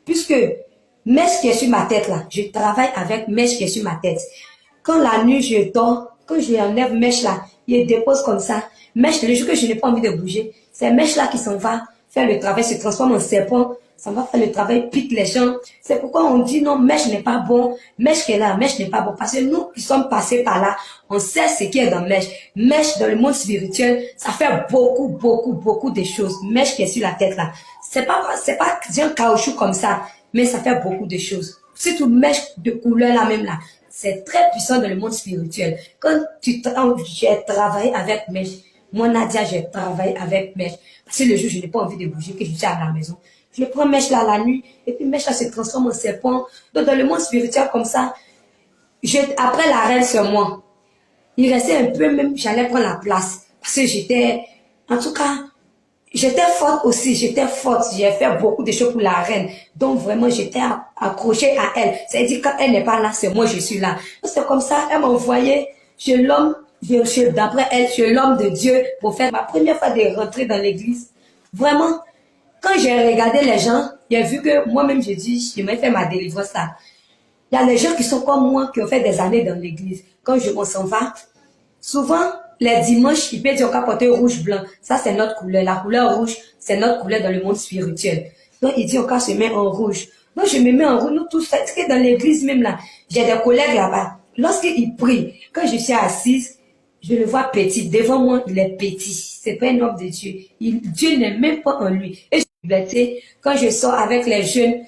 puisque mèche qui est sur ma tête là, je travaille avec mèche qui est sur ma tête. Quand la nuit je dors, quand je enlève mèche là, il dépose comme ça. Mèche, le jour que je n'ai pas envie de bouger, c'est mèche là qui s'en va faire le travail, se transforme en serpent, ça va faire le travail, pique les gens. C'est pourquoi on dit non, mèche n'est pas bon, mèche qui est là, mèche n'est pas bon. Parce que nous qui sommes passés par là, on sait ce qui est dans mèche. Mèche dans le monde spirituel, ça fait beaucoup de choses. Mèche qui est sur la tête là. C'est pas un caoutchouc comme ça, mais ça fait beaucoup de choses. Surtout mèche de couleur là même là. C'est très puissant dans le monde spirituel. Quand j'ai travaillé avec mèche, moi Nadia, j'ai travaillé avec mèche. Parce que le jour, je n'ai pas envie de bouger, que je suis à la maison. Je prends mèche là la nuit, et puis mèche là se transforme en serpent. Donc dans le monde spirituel comme ça, après la reine sur moi, il restait un peu même, j'allais prendre la place. Parce que en tout cas, j'étais forte aussi, j'étais forte. J'ai fait beaucoup de choses pour la reine. Donc vraiment, j'étais accrochée à elle. C'est-à-dire quand elle n'est pas là, c'est moi, je suis là. C'est comme ça, elle m'a envoyé chez l'homme, d'après elle, chez l'homme de Dieu pour faire ma première fois de rentrer dans l'église. Vraiment, quand j'ai regardé les gens, j'ai vu que moi-même, j'ai dit, je vais faire ma délivrance là. Il y a les gens qui sont comme moi, qui ont fait des années dans l'église. Quand on s'en va, souvent, les dimanches, il peut dire qu'on porter rouge-blanc. Ça, c'est notre couleur. La couleur rouge, c'est notre couleur dans le monde spirituel. Donc, il dit qu'on se met en rouge. Donc, je me mets en rouge. Nous tous, parce que dans l'église même là, j'ai des collègues là-bas. Lorsqu'ils prient, quand je suis assise, je le vois petit. Devant moi, il est petit. C'est pas un homme de Dieu. Dieu n'est même pas en lui. Et quand je sors avec les jeunes,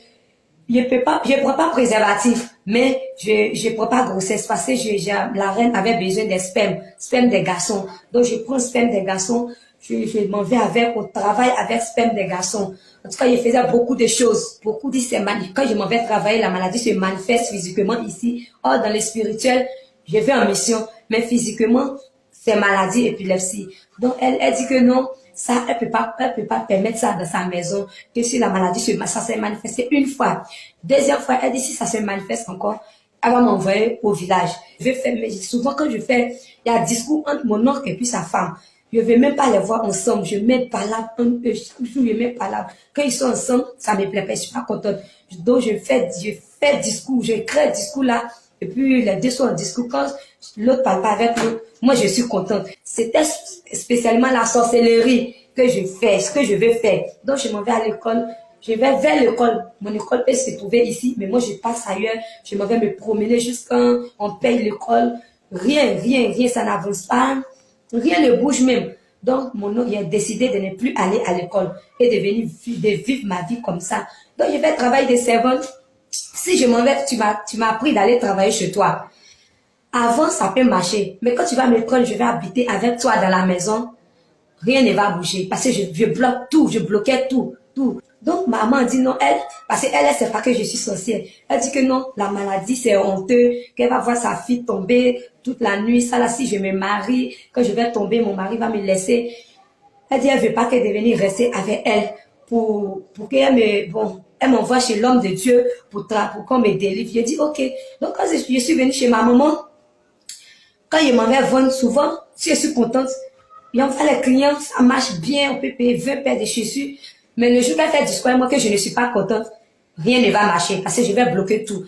je prends pas préservatif, mais je prends pas grossesse parce que la reine avait besoin des sperme des garçons. Donc je prends sperme des garçons, je m'en vais avec, au travail avec sperme des garçons. En tout cas, je faisais beaucoup de choses. Beaucoup disent quand je m'en vais travailler, la maladie se manifeste physiquement ici. Or, dans le spirituel, je vais en mission, mais physiquement, c'est maladie, épilepsie. Donc, elle dit que non, ça, elle peut pas permettre ça dans sa maison, que si la maladie ça s'est manifesté une fois. Deuxième fois, elle dit si ça se manifeste encore, elle va m'envoyer au village. Je vais faire, mais souvent quand je fais, il y a un discours entre mon oncle et puis sa femme. Je ne vais même pas les voir ensemble. Je mets pas là, chaque jour, je mets pas là. Quand ils sont ensemble, ça me plaît pas, je suis pas contente. Donc, je fais discours, je crée discours là, et puis les deux sont en discours. Quand l'autre parle pas avec l'autre, moi je suis contente. C'était spécialement la sorcellerie que je fais, ce que je vais faire. Donc je m'en vais à l'école, je vais vers l'école. Mon école peut se trouver ici, mais moi je passe ailleurs. Je m'en vais me promener jusqu'à on paye l'école. Rien, ça n'avance pas. Rien ne bouge même. Donc mon oncle a décidé de ne plus aller à l'école et de vivre ma vie comme ça. Donc je vais travailler de servante. Si je m'en vais, tu m'as appris d'aller travailler chez toi. Avant, ça peut marcher. Mais quand tu vas me prendre, je vais habiter avec toi dans la maison, rien ne va bouger. Parce que je bloque tout, je bloquais tout. Donc, maman dit non, parce qu'elle ne sait pas que je suis sorcière. Elle dit que non, la maladie, c'est honteux, qu'elle va voir sa fille tomber toute la nuit. Ça là, si je me marie, quand je vais tomber, mon mari va me laisser. Elle dit, elle veut pas qu'elle devienne rester avec elle pour elle m'envoie chez l'homme de Dieu pour qu'on me délivre. Je dis, ok. Donc, quand je suis venue chez ma maman, quand je m'en vais vendre souvent, si je suis contente, il envoie les clients, ça marche bien, on peut payer 20 paires de chaussures. Mais le jour qu'elle fait du square, moi que je ne suis pas contente, rien ne va marcher parce que je vais bloquer tout.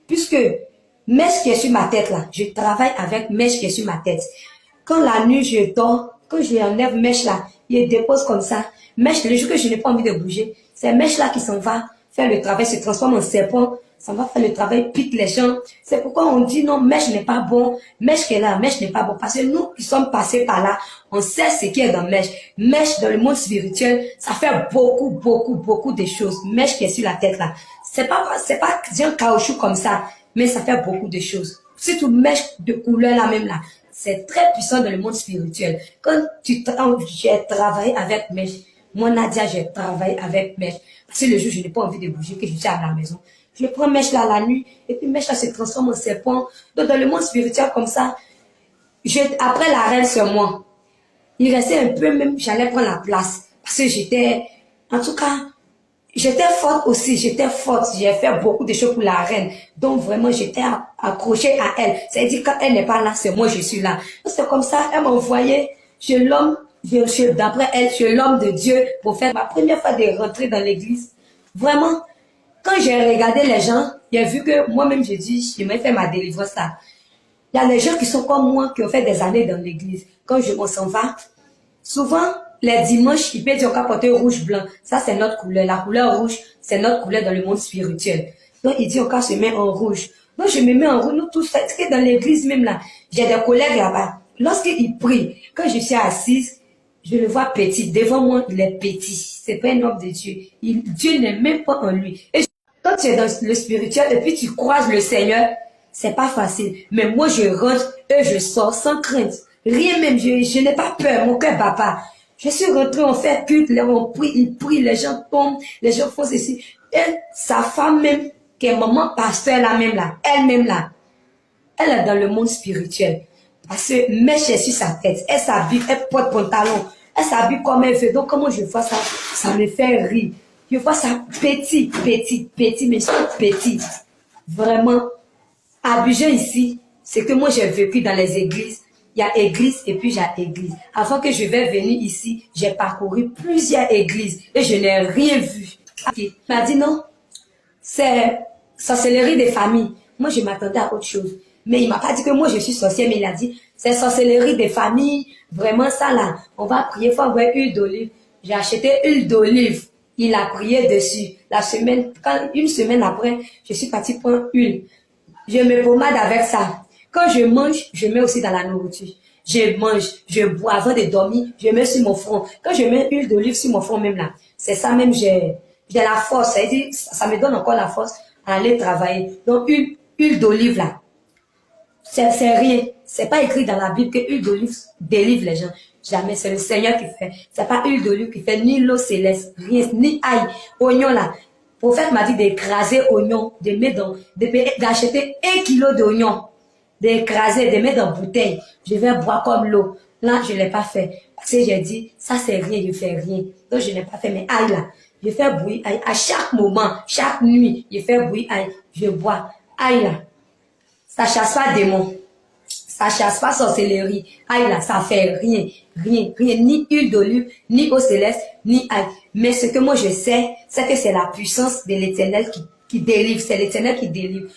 Puisque mèche qui est sur ma tête là, je travaille avec mèche qui est sur ma tête. Quand la nuit je dors, quand je enlève mèche là, il dépose comme ça. Mèche, le jour que je n'ai pas envie de bouger, c'est mèche là qui s'en va faire le travail, se transforme en serpent, ça va faire le travail, pique les gens. C'est pourquoi on dit non, mèche n'est pas bon, mèche qui est là, mèche n'est pas bon. Parce que nous qui sommes passés par là, on sait ce qui est dans mèche. Mèche dans le monde spirituel, ça fait beaucoup de choses. Mèche qui est sur la tête là. C'est pas un caoutchouc comme ça, mais ça fait beaucoup de choses. Surtout mèche de couleur là même là. C'est très puissant dans le monde spirituel. Quand j'ai travaillé avec mèche, moi Nadia, j'ai travaillé avec mèche. Parce que le jour, je n'ai pas envie de bouger, que je suis à la maison. Je prends mèche là la nuit, et puis mèche là se transforme en serpent. Donc dans le monde spirituel comme ça, après la reine sur moi, il restait un peu même, j'allais prendre la place. Parce que en tout cas, j'étais forte aussi, j'étais forte. J'ai fait beaucoup de choses pour la reine. Donc vraiment, j'étais accrochée à elle. C'est-à-dire quand elle n'est pas là, c'est moi, je suis là. C'est comme ça, elle m'a envoyé chez l'homme, d'après elle, chez l'homme de Dieu pour faire ma première fois de rentrer dans l'église. Vraiment, Quand j'ai regardé les gens, j'ai vu que moi-même, j'ai dit, je vais faire ma délivrance là. Il y a des gens qui sont comme moi, qui ont fait des années dans l'église. Quand on s'en va, souvent, les dimanches, il peut dire qu'on va porter rouge-blanc. Ça, c'est notre couleur. La couleur rouge, c'est notre couleur dans le monde spirituel. Donc, il dit qu'on se met en rouge. Donc, je me mets en rouge. Nous tous, c'est que dans l'église même là, j'ai des collègues là-bas. Lorsqu'ils prient, quand je suis assise, je le vois petit. Devant moi, il est petit. C'est pas un homme de Dieu. Dieu n'est même pas en lui. Et quand tu es dans le spirituel et puis tu croises le Seigneur, c'est pas facile. Mais moi, je rentre et je sors sans crainte. Rien même, je n'ai pas peur. Mon cœur bat pas. Je suis rentré, on fait culte, on prie, il prie, les gens tombent, les gens font ceci. Et sa femme même, qui est maman pasteur là même là, elle-même là, elle est dans le monde spirituel. Parce que mèche est sur sa tête, elle s'habille, elle porte pantalon, elle s'habille comme elle veut. Donc comment je vois ça, ça me fait rire. Je vois ça petit, petit, petit, mais c'est petit. Vraiment, à Abidjan ici, c'est que moi j'ai vécu dans les églises. Il y a église et puis j'ai église. Avant que je vais venir ici, j'ai parcouru plusieurs églises et je n'ai rien vu. Il m'a dit non, c'est sorcellerie des familles. Moi, je m'attendais à autre chose. Mais il m'a pas dit que moi, je suis sorcière, mais il a dit, c'est sorcellerie des familles. Vraiment, ça là, on va prier, faut avoir huile d'olive. J'ai acheté huile d'olive. Il a prié dessus. Une semaine après, je suis partie prendre huile. Je me pommade avec ça. Quand je mange, je mets aussi dans la nourriture. Je mange, je bois avant de dormir, je mets sur mon front. Quand je mets huile d'olive sur mon front même là, c'est ça même, j'ai la force. Ça me donne encore la force à aller travailler. Donc, huile d'olive là, c'est rien. C'est pas écrit dans la Bible que huile d'olive délivre les gens. Jamais. C'est le Seigneur qui fait. C'est pas huile d'olive qui fait ni l'eau céleste, rien, ni ail, oignon là. Le prophète m'a dit d'écraser oignon, d'acheter 1 kilo d'oignon, d'écraser, de mettre dans bouteille. Je vais boire comme l'eau. Là, je ne l'ai pas fait. Parce que j'ai dit, ça c'est rien, je fais rien. Donc, je n'ai pas fait. Mais aïe là, je fais bouillir aïe. À chaque moment, chaque nuit, je fais bouillir aïe. Je bois. Aïe là, ça chasse pas démon. Ça chasse pas sorcellerie. Aïe là, ça fait rien. Rien, rien. Ni huile d'olive, ni eau céleste, ni aïe. Mais ce que moi je sais, c'est que c'est la puissance de l'Éternel qui délivre. C'est l'Éternel qui délivre.